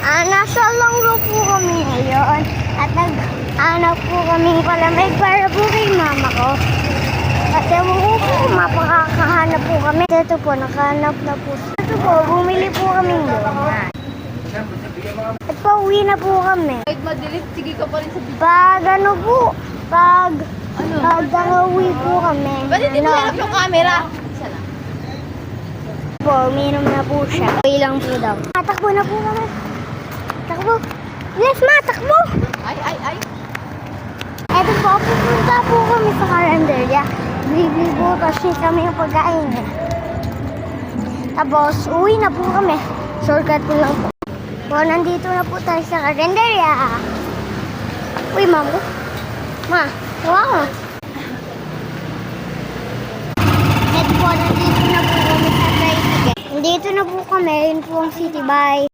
Nasa Longgo po kami ngayon at nag-anak po kami palamig para po kay mama ko. At ewan ko po, mapakakahanap po kami. Ito po, nakahanap na po. Ito po, bumili po kami doon. At pauwi na po kami. Kahit madilim, sige ka pa rin sa video. Pag ano po, pag nakauwi po kami. Ba't hindi mo hanap yung camera? Isa lang. Po, uminom na po siya. Okay lang po daw. Takbo na po kami. Takbo. Yes, ma, takbo. Ay. Eto po, pupunta po kami sa kalendarya. Bili po kasi kami yung pagkain. Tapos, uwi na po kami. Shortcut po lang po. Po, nandito na po tayo sa kalendarya. Uy, ma'am ko. Ma, wow. Eto po, nandito na po kami sa tricycle. Nandito na po kami. Yun po ang city. Bye.